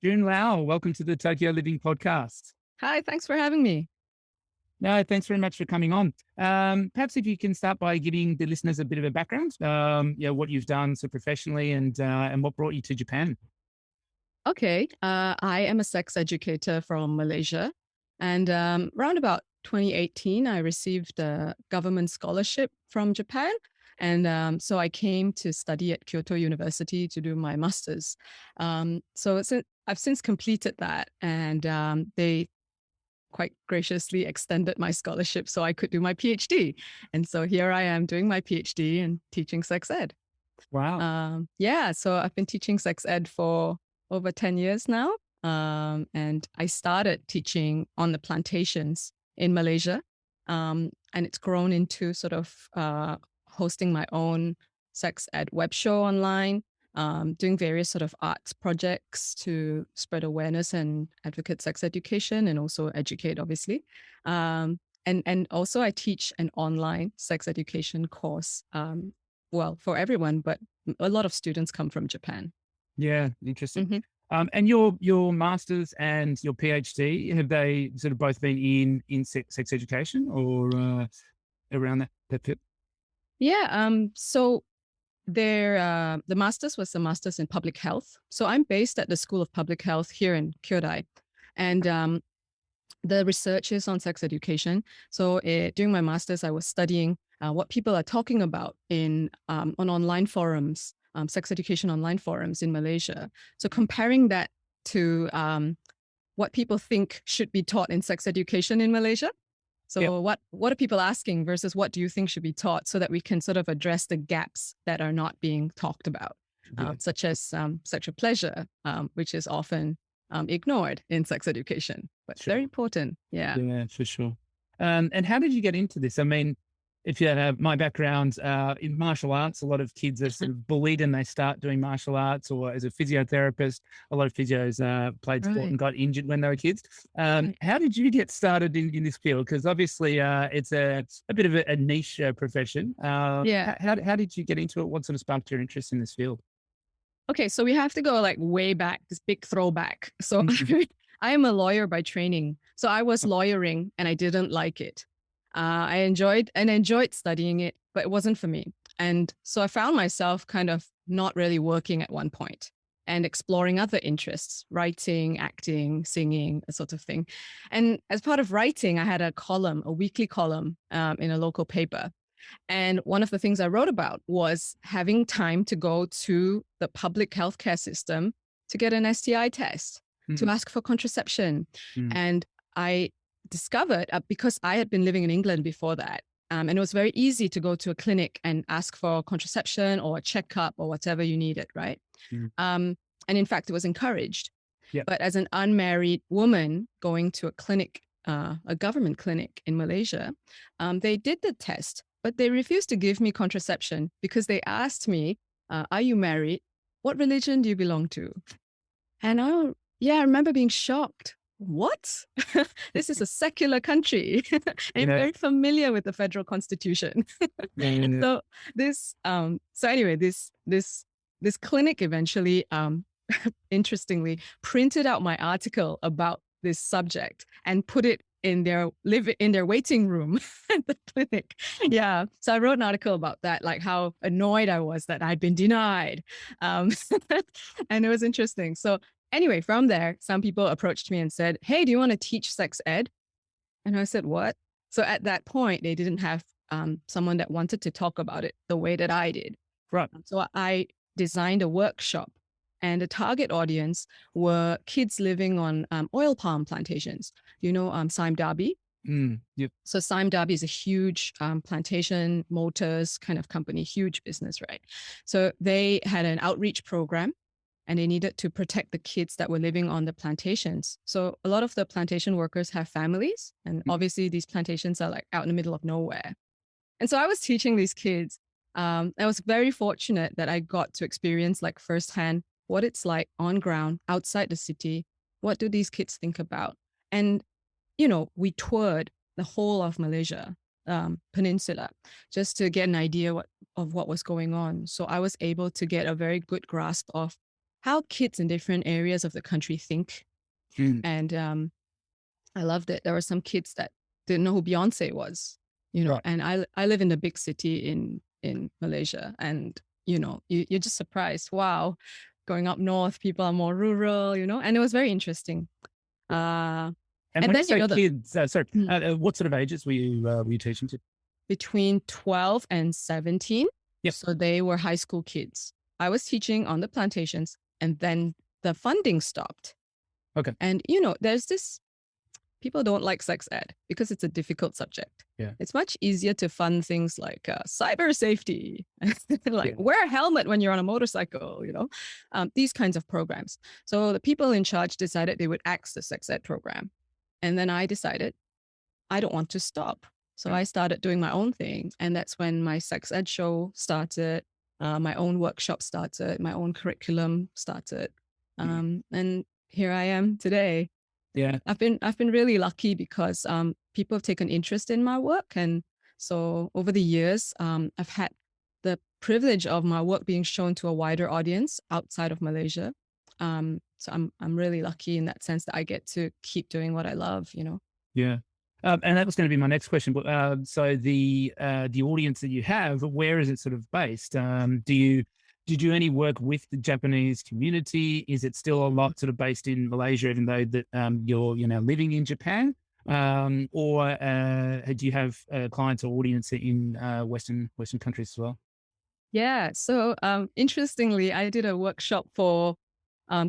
June Lau, welcome to the Tokyo Living Podcast. Hi, thanks for having me. No, thanks very much for coming on. Perhaps if you can start by giving the listeners a bit of a background, what you've done so professionally and what brought you to Japan. Okay, I am a sex educator from Malaysia. And around about 2018, I received a government scholarship from Japan. And so I came to study at Kyoto University to do my master's. I've since completed that, and they quite graciously extended my scholarship so I could do my PhD. And so here I am doing my PhD and teaching sex ed. Wow. So I've been teaching sex ed for over 10 years now. And I started teaching on the plantations in Malaysia. And it's grown into sort of hosting my own sex ed web show online, doing various sort of arts projects to spread awareness and advocate sex education and also educate, obviously. And also I teach an online sex education course, for everyone, but a lot of students come from Japan. Yeah, interesting. Mhm. And your master's and your PhD, have they sort of both been in sex education or around that bit? Yeah. So the master's was the master's in public health. So I'm based at the School of Public Health here in Kyoto, and the research is on sex education. So during my master's, I was studying what people are talking about on online forums, sex education online forums in Malaysia. So comparing that to what people think should be taught in sex education in Malaysia. So Yep. what are people asking versus what do you think should be taught, so that we can sort of address the gaps that are not being talked about, Yeah. such as sexual pleasure, which is often ignored in sex education, but Sure. very important. Yeah. Yeah, for sure. And how did you get into this? I mean, if you have my background in martial arts, a lot of kids are sort of bullied and they start doing martial arts, or as a physiotherapist, a lot of physios played sport Right. and got injured when they were kids. Right. How did you get started in this field? Because obviously it's a bit of a niche profession. Yeah. How did you get into it? What sort of sparked your interest in this field? Okay. So we have to go like way back, this big throwback. So Mhm. I am a lawyer by training. So I was lawyering and I didn't like it. I enjoyed studying it, but it wasn't for me. And so I found myself kind of not really working at one point and exploring other interests, writing, acting, singing, that sort of thing. And as part of writing, I had a weekly column in a local paper. And one of the things I wrote about was having time to go to the public healthcare system to get an STI test, to Mhm. ask for contraception. Mhm. And I discovered, because I had been living in England before that, and it was very easy to go to a clinic and ask for contraception or a checkup or whatever you needed, right? Mhm. Um, and in fact, it was encouraged. Yep. But as an unmarried woman going to a clinic, a government clinic in Malaysia, they did the test, but they refused to give me contraception because they asked me, are you married? What religion do you belong to? And I remember being shocked. What? This is a secular country. I'm Yeah. very familiar with the federal constitution. Yeah. Yeah. So this clinic eventually, interestingly, printed out my article about this subject and put it in their waiting room at the clinic. Yeah. So I wrote an article about that, like how annoyed I was that I'd been denied. Um, and it was interesting. So anyway, from there, some people approached me and said, "Hey, do you want to teach sex ed?" And I said, "What?" So at that point, they didn't have someone that wanted to talk about it the way that I did. Right. So I designed a workshop, and the target audience were kids living on oil palm plantations. Sime Darby? Yep. So Sime Darby is a huge plantation motors kind of company, huge business, right? So they had an outreach program, and they needed to protect the kids that were living on the plantations. So a lot of the plantation workers have families, and obviously these plantations are like out in the middle of nowhere. And so I was teaching these kids. I was very fortunate that I got to experience like firsthand what it's like on ground outside the city. What do these kids think about? And, we toured the whole of Malaysia peninsula just to get an idea of what was going on. So I was able to get a very good grasp of how kids in different areas of the country think. Mm. And I loved it. There were some kids that didn't know who Beyonce was, Right. and I live in the big city in Malaysia, and you're just surprised. Wow, going up north, people are more rural, and it was very interesting. Uh, And and when you then say kids, sorry, mm, what sort of ages were you teaching to? between 12 and 17, Yep. so they were high school kids. I was teaching on the plantations, and then the funding stopped. Okay. And there's this. People don't like sex ed because it's a difficult subject. Yeah. It's much easier to fund things like cyber safety, like Yeah. wear a helmet when you're on a motorcycle, these kinds of programs. So the people in charge decided they would axe the sex ed program. And then I decided I don't want to stop. So I started doing my own thing. And that's when my sex ed show started, my own workshop started, my own curriculum started. And here I am today. Yeah. I've been really lucky because people have taken interest in my work, and so over the years, I've had the privilege of my work being shown to a wider audience outside of Malaysia. So I'm really lucky in that sense that I get to keep doing what I love. Yeah. And that was going to be my next question. But so the audience that you have, where is it sort of based? Do you do any work with the Japanese community? Is it still a lot sort of based in Malaysia, even though that you're now living in Japan? Or do you have clients or audience in Western countries as well? Yeah. So interestingly, I did a workshop for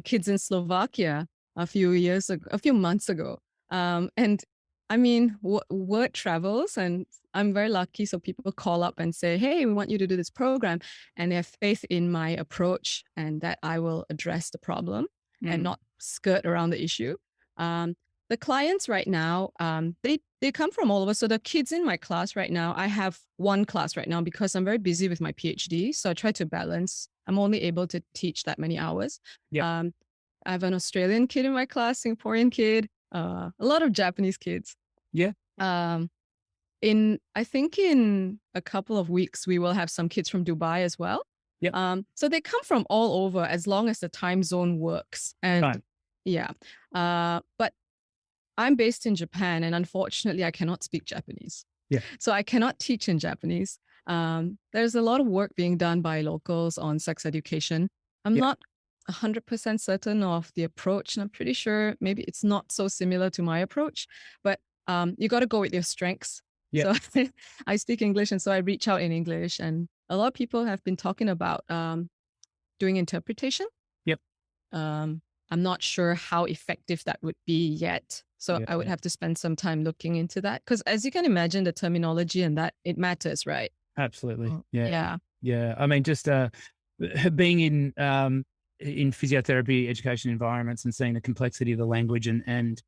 kids in Slovakia a few months ago. And I mean, word travels, and I'm very lucky. So people call up and say, "Hey, we want you to do this program," and they have faith in my approach and that I will address the problem and not skirt around the issue. The clients right now, they come from all over. So the kids in my class right now, I have one class right now because I'm very busy with my PhD. So I try to balance. I'm only able to teach that many hours. Yeah. I have an Australian kid in my class, Singaporean kid, a lot of Japanese kids. Yeah. Um, I think in a couple of weeks, we will have some kids from Dubai as well. Yeah. So they come from all over as long as the time zone works. And Right. yeah, but I'm based in Japan, and unfortunately, I cannot speak Japanese. Yeah. So I cannot teach in Japanese. There's a lot of work being done by locals on sex education. I'm Yeah. not 100% certain of the approach, and I'm pretty sure maybe it's not so similar to my approach, but you got to go with your strengths. Yeah. So I speak English, and so I reach out in English, and a lot of people have been talking about doing interpretation. Yep. I'm not sure how effective that would be yet. So I would have to spend some time looking into that. Because as you can imagine, the terminology and that, it matters, right? Absolutely. Yeah. Yeah. Yeah. I mean, just being in physiotherapy education environments and seeing the complexity of the language and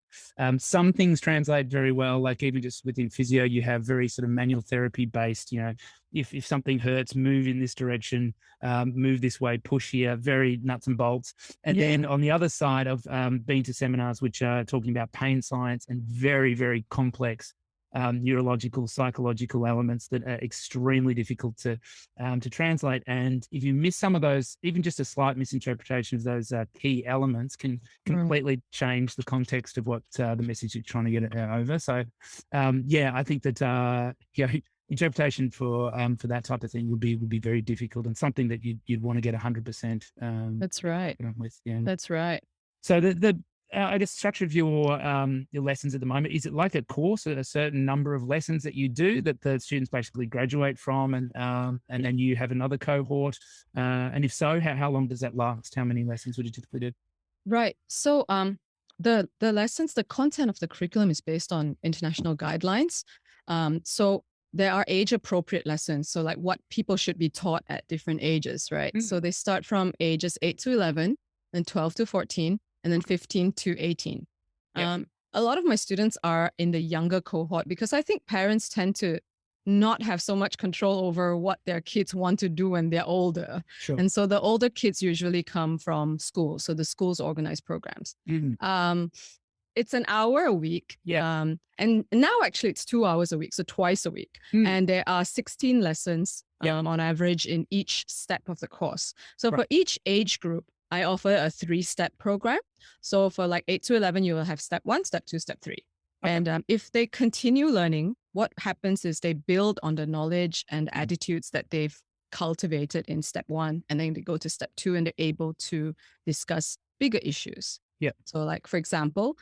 some things translate very well. Like even just within physio, you have very sort of manual therapy based, if something hurts, move in this direction, move this way, push here, very nuts and bolts. And then on the other side of being to seminars, which are talking about pain science and very, very complex neurological, psychological elements that are extremely difficult to translate. And if you miss some of those, even just a slight misinterpretation of those key elements can completely change the context of what the message you're trying to get over. So, I think that interpretation for that type of thing would be very difficult and something that you'd want to get 100%. That's right. With. Yeah. That's right. So the I guess structure of your lessons at the moment, is it like a course, a certain number of lessons that you do that the students basically graduate from, and then you have another cohort? And if so, how long does that last? How many lessons would you typically do? Right. So the lessons, the content of the curriculum is based on international guidelines. So there are age appropriate lessons. So like what people should be taught at different ages, right? So they start from ages 8 to 11, then 12 to 14, and then 15 to 18. A lot of my students are in the younger cohort because I think parents tend to not have so much control over what their kids want to do when they're older. Sure. And so the older kids usually come from school. So the schools organize programs. It's an hour a week. And now actually it's 2 hours a week, so twice a week. And there are 16 lessons on average in each step of the course. So for each age group, I offer a 3-step program. So for like 8 to 11, you will have step 1, step 2, step 3. Okay. And if they continue learning, what happens is they build on the knowledge and attitudes that they've cultivated in step 1, and then they go to step 2 and they're able to discuss bigger issues. Yeah. So like, for example,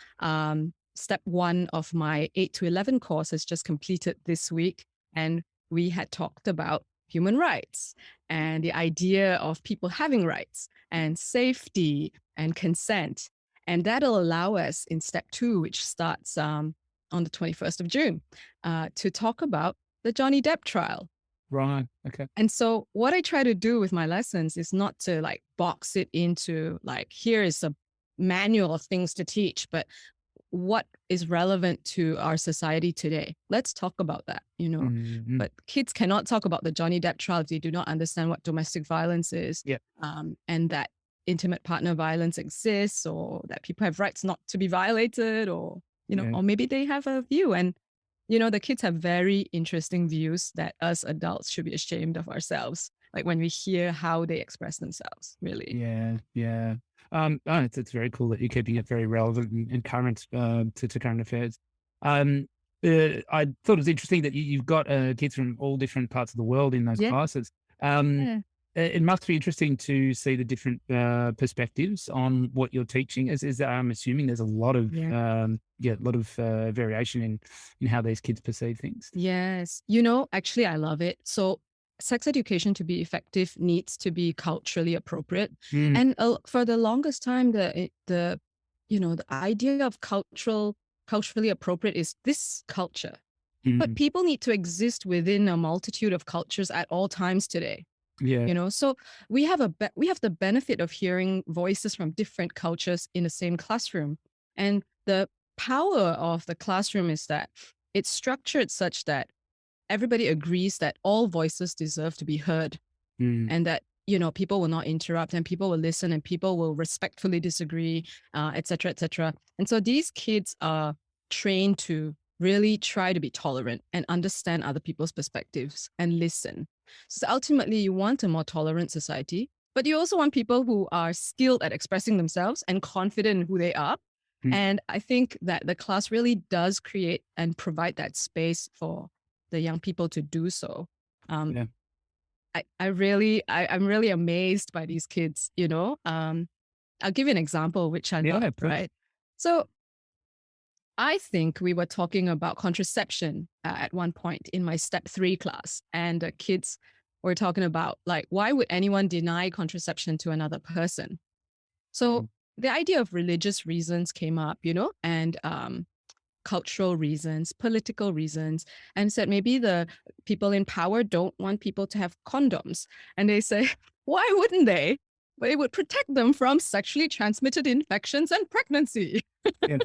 step 1 of my 8 to 11 course has just completed this week. And we had talked about human rights and the idea of people having rights and safety and consent. And that'll allow us in step 2, which starts on the 21st of June, to talk about the Johnny Depp trial. Right. Okay. And so what I try to do with my lessons is not to like box it into like, here is a manual of things to teach, but what is relevant to our society today. Let's talk about that, Mhm. But kids cannot talk about the Johnny Depp trial if they do not understand what domestic violence is, Yeah. and that intimate partner violence exists, or that people have rights not to be violated, or, Yeah. or maybe they have a view. And, the kids have very interesting views that us adults should be ashamed of ourselves. Like when we hear how they express themselves, really. Yeah. Yeah. It's very cool that you're keeping it very relevant and current to current affairs. Um, I thought it was interesting that you've got kids from all different parts of the world in those Yeah. classes. Um, Yeah. it must be interesting to see the different perspectives on what you're teaching. As I'm assuming there's a lot of Yeah. a lot of variation in how these kids perceive things. Yes. Actually, I love it. So, sex education to be effective needs to be culturally appropriate. Mm, And for the longest time, the idea of culturally appropriate is this culture. But mm, people need to exist within a multitude of cultures at all times today. yeah. So we have we have the benefit of hearing voices from different cultures in the same classroom. And the power of the classroom is that it's structured such that everybody agrees that all voices deserve to be heard, Mm, and that people will not interrupt, and people will listen, and people will respectfully disagree, etc., etc. And so these kids are trained to really try to be tolerant and understand other people's perspectives and listen. So ultimately, you want a more tolerant society, but you also want people who are skilled at expressing themselves and confident in who they are. mm, And I think that the class really does create and provide that space for the young people to do so. Um, yeah. I'm really amazed by these kids, I'll give you an example, which I Yeah. love, Of course. right? So I think we were talking about contraception at one point in my step 3 class, and the kids were talking about like, why would anyone deny contraception to another person? So Mm, the idea of religious reasons came up, and cultural reasons, political reasons, and said maybe the people in power don't want people to have condoms. And they say, why wouldn't they? But it would protect them from sexually transmitted infections and pregnancy. yeah.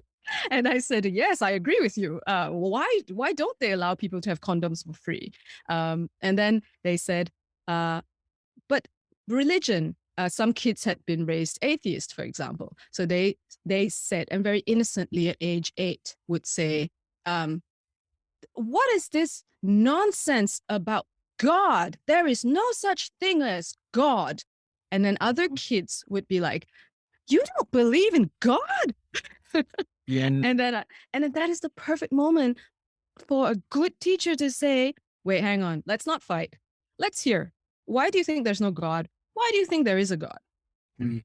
And I said, yes, I agree with you. Why don't they allow people to have condoms for free? And then they said, but religion. Some kids had been raised atheist, for example. So they said, and very innocently at age 8 would say, what is this nonsense about God? There is no such thing as God. And then other kids would be like, you don't believe in God? Yeah. And then that is the perfect moment for a good teacher to say, wait, hang on, let's not fight. Let's hear. Why do you think there's no God? Why do you think there is a God? Mm,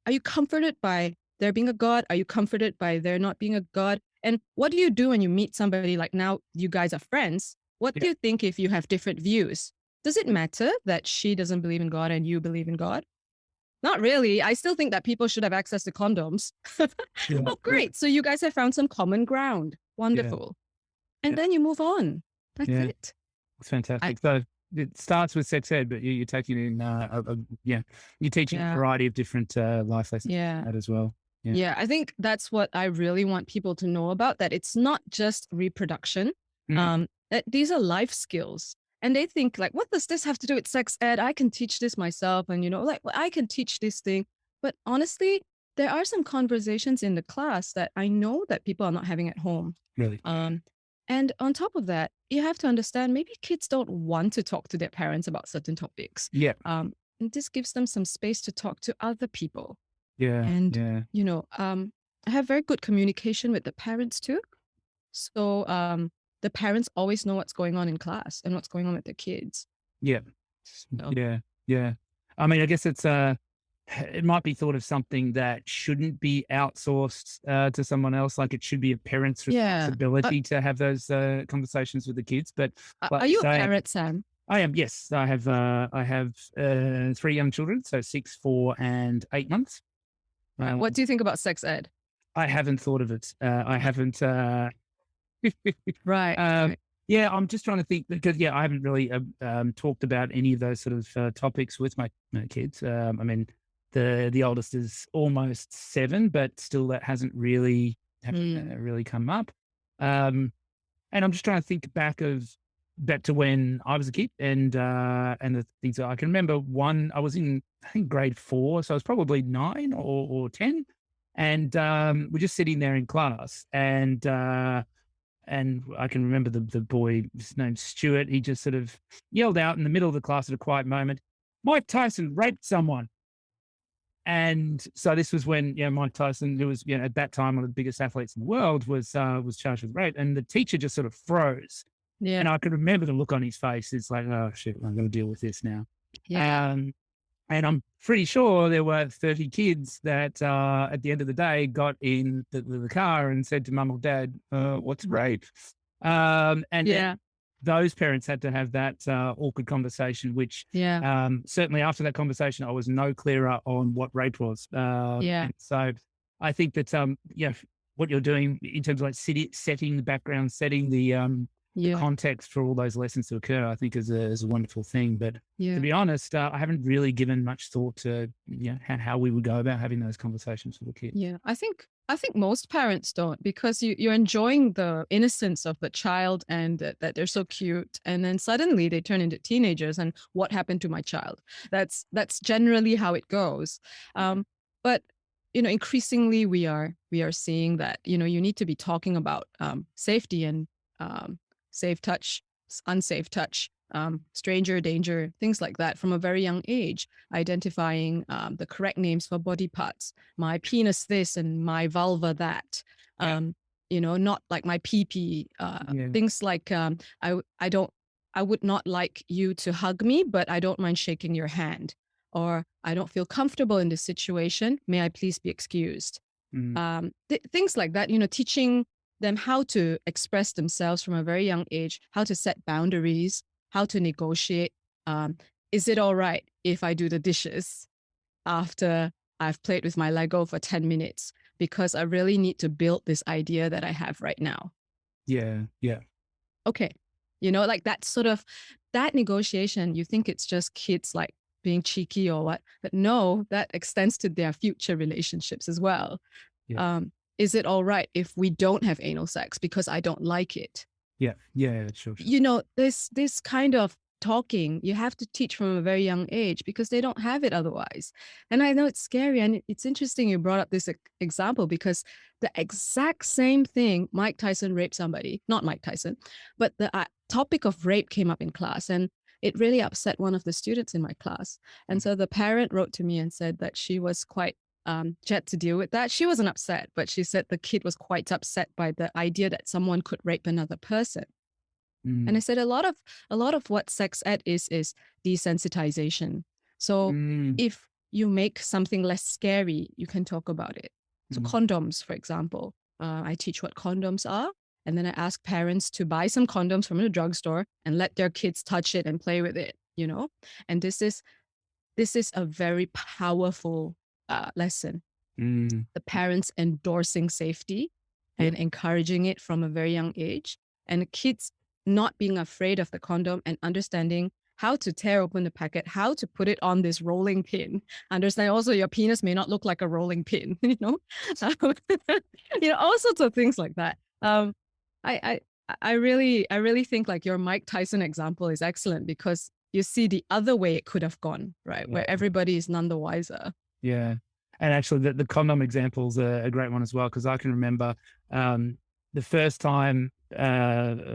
Are you comforted by there being a God? Are you comforted by there not being a God? And what do you do when you meet somebody like now you guys are friends? What yeah. do you think if you have different views? Does it matter that she doesn't believe in God and you believe in God? Not really. I still think that people should have access to condoms. Yeah. Oh, great. So you guys have found some common ground. Yeah. Wonderful. And Yeah. then you move on. That's Yeah. it. It's I, fantastic. So it starts with sex ed, but you're taking in, yeah, you're teaching a yeah. variety of different life lessons Yeah. from that as well. Yeah. Yeah. I think that's what I really want people to know about, that it's not just reproduction. Mm, That these are life skills. And they think like, what does this have to do with sex ed? I can teach this myself. And, like, well, I can teach this thing. But honestly, there are some conversations in the class that I know that people are not having at home. really. And on top of that, you have to understand maybe kids don't want to talk to their parents about certain topics. Yeah. this gives them some space to talk to other people. Yeah. And, Yeah. I have very good communication with the parents too. So the parents always know what's going on in class and what's going on with their kids. Yeah. So, Yeah. Yeah. I mean, I guess it might be thought of something that shouldn't be outsourced to someone else. Like it should be a parent's yeah. responsibility to have those conversations with the kids. But Are like you you a say, parent, Sam? I am. Yes, I have 3 young children, so 6, 4, and 8 months. Um, What do you think about sex ed? I haven't thought of it. I haven't. Right. um, Right. yeah, I'm just trying to think because I haven't really talked about any of those sort of topics with my kids. I mean, the oldest is almost 7, but still that hasn't really Mm. really come up. Um, and I'm just trying to think back to when I was a kid and the things that I can remember. One, I was in I think grade 4, so I was probably 9 or 10, and we're just sitting there in class, and I can remember the boy, his name's Stuart. He just sort of yelled out in the middle of the class at a quiet moment, "Mike Tyson raped someone." And so this was when, Mike Tyson, who was, at that time one of the biggest athletes in the world, was charged with rape. And the teacher just sort of froze. Yeah. And I could remember the look on his face. It's like, oh shit, I'm going to deal with this now. Yeah. Um, and I'm pretty sure there were 30 kids that at the end of the day got in the car and said to mum or dad, what's rape? And Yeah. those parents had to have that awkward conversation, which Yeah. certainly after that conversation, I was no clearer on what rape was. Yeah. And so I think that, what you're doing in terms of like setting the background, setting the Yeah. context for all those lessons to occur, I think is a wonderful thing. But to Yeah. be honest, I haven't really given much thought to how we would go about having those conversations with the kids. Yeah. I think most parents don't, because you're enjoying the innocence of the child and that they're so cute, and then suddenly they turn into teenagers and what happened to my child? That's generally how it goes. But increasingly we are seeing that you need to be talking about safety and um, safe touch, unsafe touch, stranger danger, things like that from a very young age, identifying the correct names for body parts, my penis this and my vulva that. Yeah. Not like my pee-pee, Yeah. things like I would not like you to hug me, but I don't mind shaking your hand. Or I don't feel comfortable in this situation. May I please be excused? Mm. Things like that, teaching them how to express themselves from a very young age, how to set boundaries, how to negotiate. Is it all right if I do the dishes after I've played with my Lego for 10 minutes? Because I really need to build this idea that I have right now. Yeah. Yeah. Okay. Like that negotiation, you think it's just kids like being cheeky or what, but no, that extends to their future relationships as well. Yeah. Is it all right if we don't have anal sex because I don't like it? Yeah. Yeah. Sure. This kind of talking you have to teach from a very young age, because they don't have it otherwise. And I know it's scary, and it's interesting you brought up this example, because the exact same thing, Mike Tyson raped somebody, not Mike Tyson, but the topic of rape came up in class, and it really upset one of the students in my class. And so the parent wrote to me and said that she was quite she had to deal with that. She wasn't upset, but she said the kid was quite upset by the idea that someone could rape another person. And I said a lot of what sex ed is desensitization. So Mm. if you make something less scary, you can talk about it. So Mm. condoms, for example, I teach what condoms are, and then I ask parents to buy some condoms from the drugstore and let their kids touch it and play with it. And this is a very powerful lesson. Mm. The parents endorsing safety Yeah. and encouraging it from a very young age, and the kids not being afraid of the condom and understanding how to tear open the packet, how to put it on this rolling pin. Understand also your penis may not look like a rolling pin, all sorts of things like that. I really think like your Mike Tyson example is excellent, because you see the other way it could have gone, right? Yeah. Where everybody is none the wiser. Yeah. And actually the condom example is a great one as well, because I can remember the first time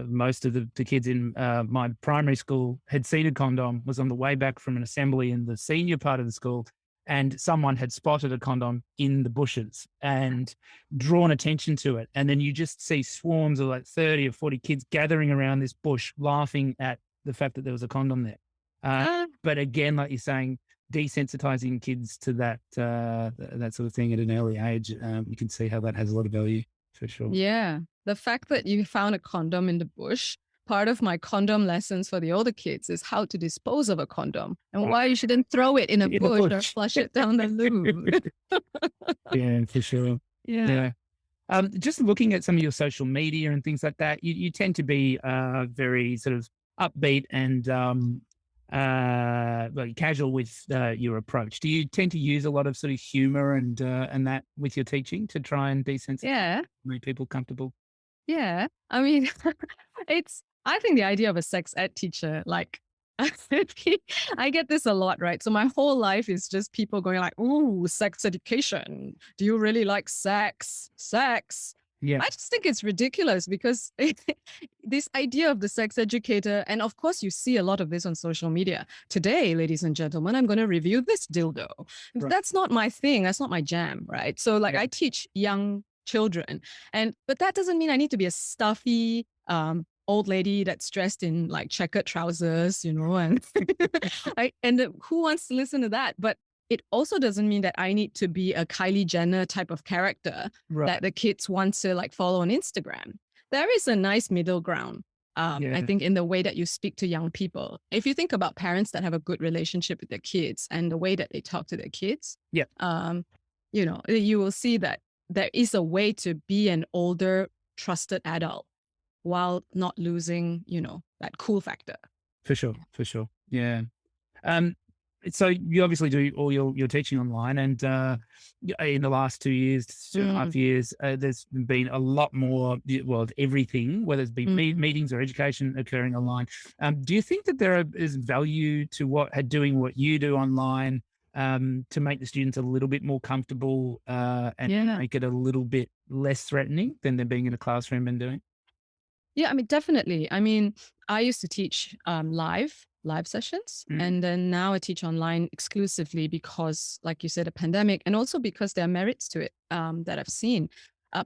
most of the kids in my primary school had seen a condom was on the way back from an assembly in the senior part of the school. And someone had spotted a condom in the bushes and drawn attention to it. And then you just see swarms of like 30 or 40 kids gathering around this bush, laughing at the fact that there was a condom there. Ah, But again, like you're saying, desensitizing kids to that sort of thing at an early age, you can see how that has a lot of value for sure. yeah. The fact that you found a condom in the bush, part of my condom lessons for the older kids is how to dispose of a condom and Uh, why you shouldn't throw it in a in the bush or bush. flush it down the loo. Yeah, for sure. Yeah. Yeah. Just looking at some of your social media and things like that, you tend to be very sort of upbeat and like casual with your approach. Do you tend to use a lot of sort of humor and that with your teaching to try and desensitize, Yeah. make people comfortable? Yeah. I mean, I think the idea of a sex ed teacher, like, I get this a lot, right? So my whole life is just people going like, ooh, sex education. Do you really like sex? Sex. Yeah. I just think it's ridiculous because this idea of the sex educator, and of course, you see a lot of this on social media. Today, ladies and gentlemen, I'm going to review this dildo. Right. That's not my thing. That's not my jam, right? So, like, Yeah. I teach young children, but that doesn't mean I need to be a stuffy, old lady that's dressed in like checkered trousers, and who wants to listen to that? But it also doesn't mean that I need to be a Kylie Jenner type of character Right. that the kids want to like follow on Instagram. There is a nice middle ground. I Yeah. think in the way that you speak to young people. If you think about parents that have a good relationship with their kids and the way that they talk to their kids, Yeah. you will see that there is a way to be an older, trusted adult while not losing, that cool factor. For sure. For sure. Yeah. Um, so you obviously do all your teaching online, and in the last 2 years, 2.5 years, there's been a lot more, well, of everything, whether it's been meetings or education occurring online. Do you think that is value to doing what you do online to make the students a little bit more comfortable and Yeah. make it a little bit less threatening than they're being in a classroom and doing? Yeah, I mean, definitely. I mean, I used to teach live sessions, Mm. and then now I teach online exclusively because, like you said, a pandemic, and also because there are merits to it that I've seen.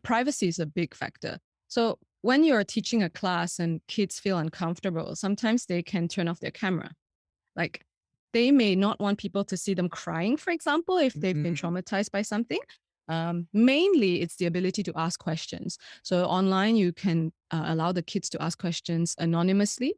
Privacy is a big factor. So when you're teaching a class and kids feel uncomfortable, sometimes they can turn off their camera. Like, they may not want people to see them crying, for example, if they've been traumatized by something. Mainly, it's the ability to ask questions. So online, you can allow the kids to ask questions anonymously.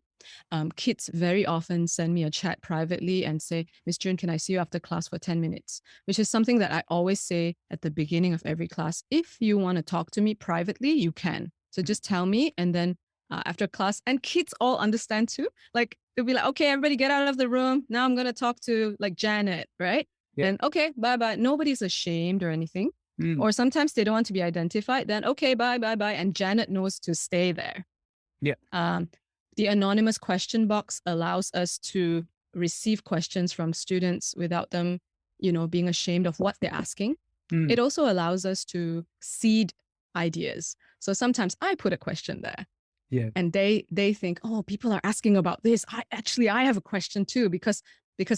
Kids very often send me a chat privately and say, Miss June, can I see you after class for 10 minutes? Which is something that I always say at the beginning of every class. If you want to talk to me privately, you can. So just tell me. And then after class, and kids all understand too. Like, they'll be like, okay, everybody get out of the room. Now I'm going to talk to like Janet, right? Yeah. And okay, bye bye. Nobody's ashamed or anything. Mm. Or sometimes they don't want to be identified. Then, okay, bye bye bye. And Janet knows to stay there. Yeah. The anonymous question box allows us to receive questions from students without them, being ashamed of what they're asking. It also allows us to seed ideas. So sometimes I put a question there. Yeah. And they think, oh, people are asking about this. I have a question too, because,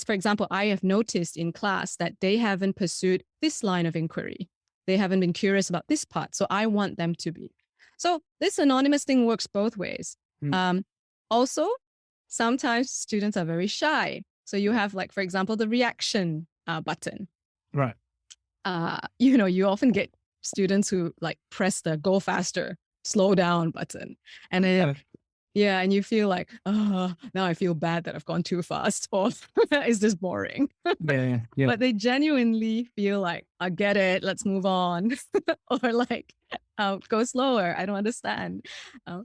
for example, I have noticed in class that they haven't pursued this line of inquiry. They haven't been curious about this part. So I want them to be. So this anonymous thing works both ways. Also, sometimes students are very shy. So you have, like, for example, the reaction button. Right. You often get students who like press the go faster, slow down button. And then, and you feel like, oh, now I feel bad that I've gone too fast, or is this boring? Yeah. But they genuinely feel like, I get it, let's move on. Or like, go slower, I don't understand.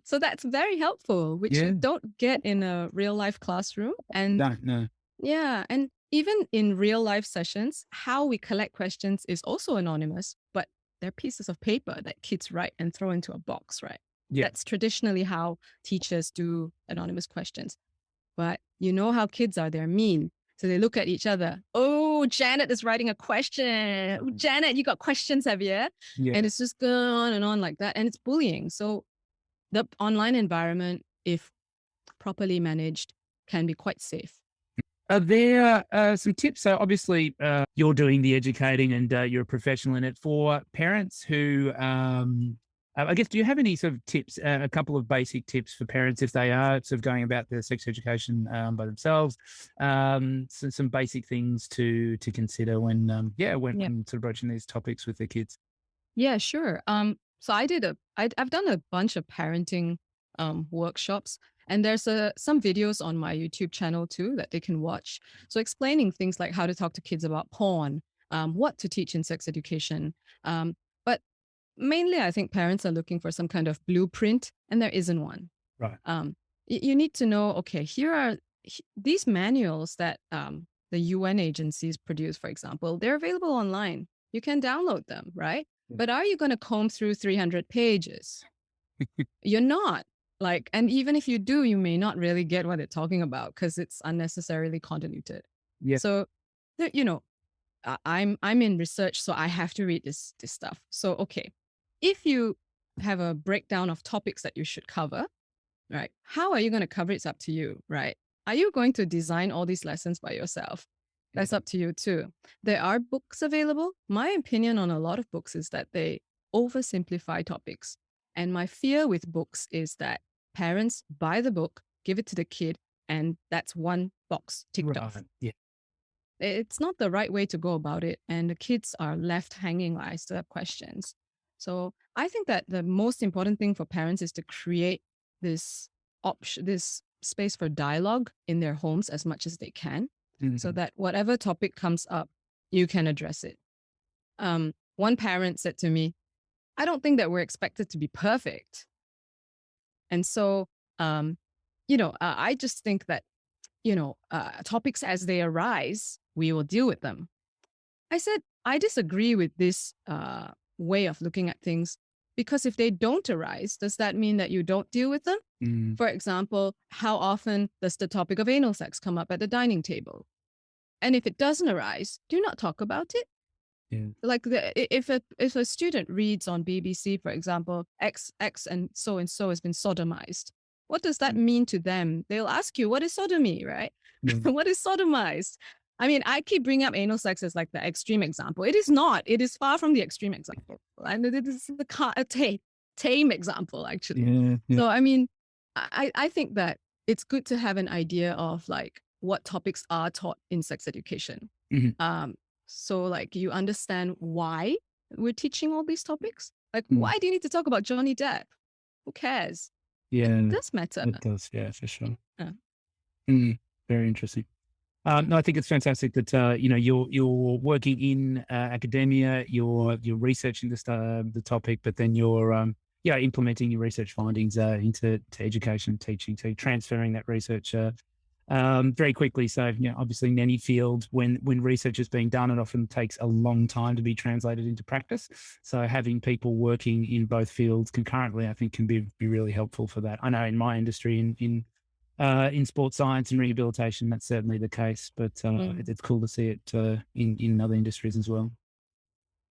So that's very helpful, which you don't get in a real life classroom. And No. yeah, and even in real life sessions, how we collect questions is also anonymous, but they're pieces of paper that kids write and throw into a box, right? Yeah. That's traditionally how teachers do anonymous questions. But you know how kids are, they're mean. So they look at each other. Oh, Janet is writing a question. Oh, Janet, you got questions, have you? Yeah. And it's just going on and on like that. And it's bullying. So the online environment, if properly managed, can be quite safe. Are there some tips? So obviously, you're doing the educating and you're a professional in it. For parents who, I guess, do you have any sort of tips, a couple of basic tips for parents if they are sort of going about their sex education by themselves? So some basic things to consider when, Yeah. when sort of broaching these topics with their kids. Yeah, sure. So I've done a bunch of parenting workshops, and there's some videos on my YouTube channel too that they can watch. So explaining things like how to talk to kids about porn, what to teach in sex education. But mainly, I think parents are looking for some kind of blueprint, and there isn't one. Right. You need to know, okay, here are these manuals that the UN agencies produce, for example, they're available online. You can download them, right? Yeah. But are you going to comb through 300 pages? You're not. Like, and even if you do, you may not really get what they're talking about because it's unnecessarily convoluted. Yeah. So, you know, I'm in research, so I have to read this stuff. So, okay, if you have a breakdown of topics that you should cover, right? How are you going to cover it? It's up to you, right? Are you going to design all these lessons by yourself? That's up to you too. There are books available. My opinion on a lot of books is that they oversimplify topics. And my fear with books is that parents buy the book, give it to the kid, and that's one box ticked off. Right. Yeah. It's not the right way to go about it. And the kids are left hanging while I still have questions. So I think that the most important thing for parents is to create this option, this space for dialogue in their homes as much as they can, so Mhm. that whatever topic comes up, you can address it. One parent said to me, I don't think that we're expected to be perfect. And so, I just think that, topics as they arise, we will deal with them. I said, I disagree with this way of looking at things because if they don't arise, does that mean that you don't deal with them? Mm. For example, how often does the topic of anal sex come up at the dining table? And if it doesn't arise, do not talk about it. Yeah. Like if a student reads on BBC, for example, X and so has been sodomized, what does that mean to them? They'll ask you, what is sodomy, right? Mm. What is sodomized? I mean, I keep bringing up anal sex as like the extreme example. It is not. It is far from the extreme example, and it is a tame example actually. Yeah. Yeah. So I mean, I think that it's good to have an idea of like what topics are taught in sex education. Mhm. So like you understand why we're teaching all these topics. Like, Mm. why do you need to talk about Johnny Depp? Who cares? It Yeah. does matter. It does. Yeah, for sure. Yeah. Mm. Very interesting. No, I think it's fantastic that you're working in academia, you're researching the topic, but then you're implementing your research findings into education and teaching, so transferring that research very quickly. So obviously in any field, when research is being done, it often takes a long time to be translated into practice. So having people working in both fields concurrently, I think, can be really helpful for that. I know in my industry, in sports science and rehabilitation, that's certainly the case. But it's cool to see it in other industries as well.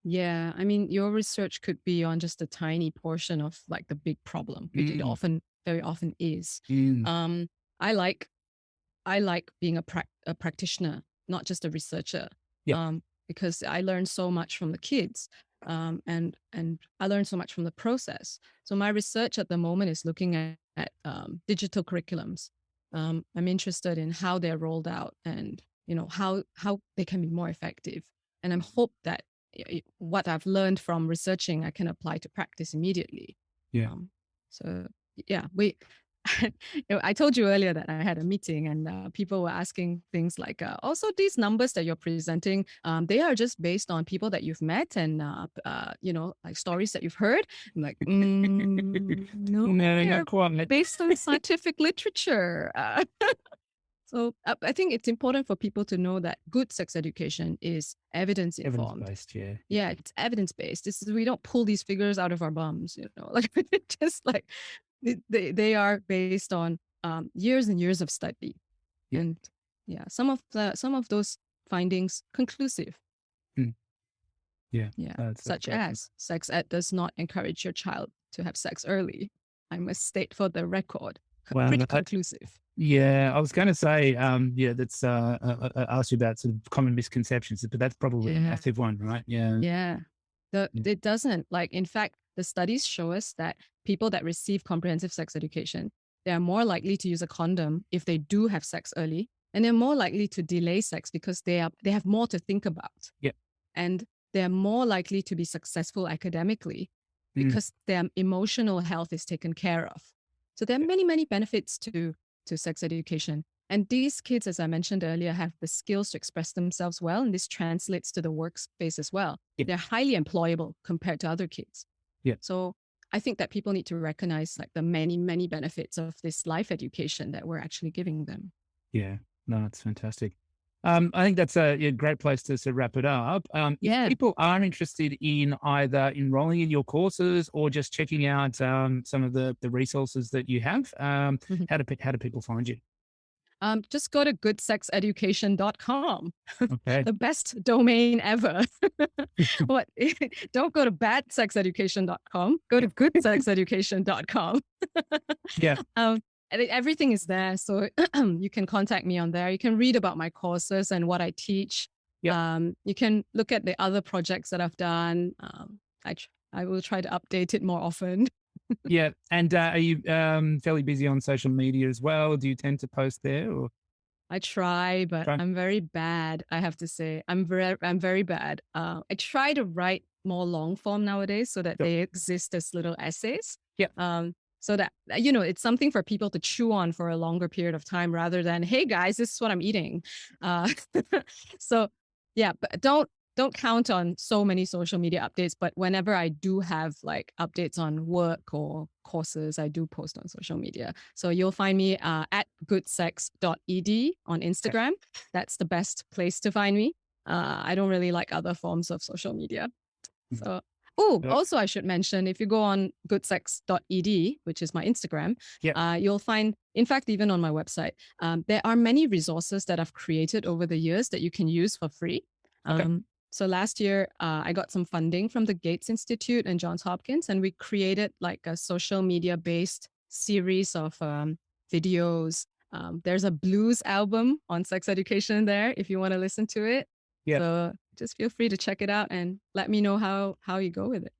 Yeah, I mean, your research could be on just a tiny portion of like the big problem, which it very often is. Mm. Um, I like I like being a practitioner, not just a researcher, Yeah. because I learned so much from the kids, and I learned so much from the process. So my research at the moment is looking at digital curriculums. I'm interested in how they're rolled out and how they can be more effective. And I'm hope that what I've learned from researching I can apply to practice immediately. Yeah. So yeah, I told you earlier that I had a meeting and people were asking things like, also these numbers that you're presenting, they are just based on people that you've met and, like stories that you've heard. I'm like, no, No, they're not quite. based on scientific literature. So I think it's important for people to know that good sex education is evidence informed. Evidence-based, yeah. Yeah, it's evidence based. We don't pull these figures out of our bums, like just like they are based on years and years of study. Yeah. And yeah, some of those findings conclusive. Mm, yeah, Yeah, that's such awesome. as sex ed does not encourage your child to have sex early. I must state for the record, Well, pretty conclusive. yeah, I was going to say, yeah, that's, I asked you about sort of common misconceptions, but that's probably a Yeah. massive one, right? Yeah. Yeah. Yeah. It doesn't. Like, in fact, the studies show us that people that receive comprehensive sex education, they are more likely to use a condom if they do have sex early, and they're more likely to delay sex because they have more to think about, Yeah. and they're more likely to be successful academically Mm, because their emotional health is taken care of. So there are yeah. many, many benefits to sex education. And these kids, as I mentioned earlier, have the skills to express themselves well, and this translates to the workspace as well. Yeah. They're highly employable compared to other kids. Yeah. So I think that people need to recognize like the many, many benefits of this life education that we're actually giving them. Yeah. No, it's fantastic. I think that's a, yeah, great place to sort of wrap it up. If Yeah. people are interested in either enrolling in your courses or just checking out some of the resources that you have, Mhm. how do people find you? Just go to goodsexeducation.com. Okay. The best domain ever. What? Don't go to badsexeducation.com. Go to goodsexeducation.com. Yeah. And everything is there. So you can contact me on there. You can read about my courses and what I teach. Yep. You can look at the other projects that I've done. I will try to update it more often. Yeah. And are you fairly busy on social media as well? Do you tend to post there or I try, but try? I'm very bad. I have to say, I'm very bad. I try to write more long form nowadays so that Yep. they exist as little essays. Yep. So that it's something for people to chew on for a longer period of time, rather than, hey guys, this is what I'm eating. Uh, so yeah, but don't count on so many social media updates. But whenever I do have like updates on work or courses, I do post on social media. So you'll find me at goodsex.ed on Okay. Instagram. That's the best place to find me. I don't really like other forms of social media. Mhm. So, oh, Yep. also I should mention, if you go on goodsex.ed, which is my Instagram, Yep. you'll find, in fact, even on my website, there are many resources that I've created over the years that you can use for free. Okay. So last year, I got some funding from the Gates Institute and Johns Hopkins, and we created like a social media based series of videos. There's a blues album on sex education there if you want to listen to it. Yeah. So just feel free to check it out and let me know how you go with it.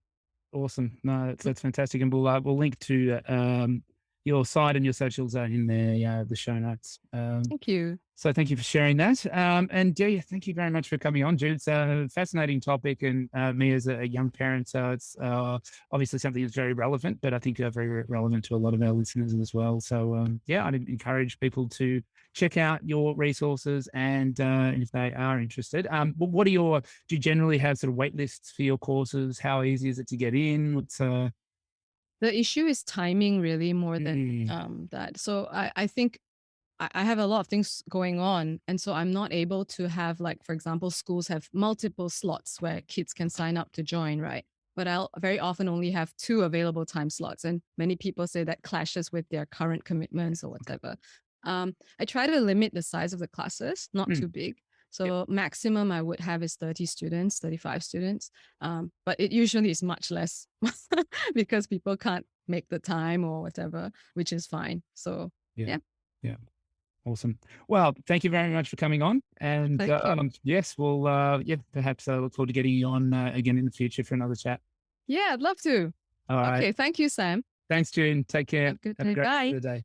Awesome. No, that's fantastic. And we'll link to your site and your socials in the show notes. Thank you. So thank you for sharing that. And yeah, thank you very much for coming on, Jude. It's a fascinating topic, and me as a young parent, so it's obviously something that's very relevant, but I think very relevant to a lot of our listeners as well. So yeah, I'd encourage people to check out your resources, and if they are interested, what are do you generally have sort of wait lists for your courses? How easy is it to get in? What's The issue is timing really more than mm, that. So I think I have a lot of things going on. And so I'm not able to have, like, for example, schools have multiple slots where kids can sign up to join, right? But I'll very often only have two available time slots. And many people say that clashes with their current commitments or whatever. I try to limit the size of the classes, not mm, too big. yep, So maximum I would have is 30 students, 35 students. But it usually is much less because people can't make the time or whatever, which is fine. So yeah, yeah, yeah. Awesome. Well, thank you very much for coming on. And thank you. yes, we'll yeah, perhaps look forward to getting you on again in the future for another chat. Yeah, I'd love to. All right. Okay, thank you, Sam. Thanks, June. Take care. Have a good Have a day. great rest Bye. of the day.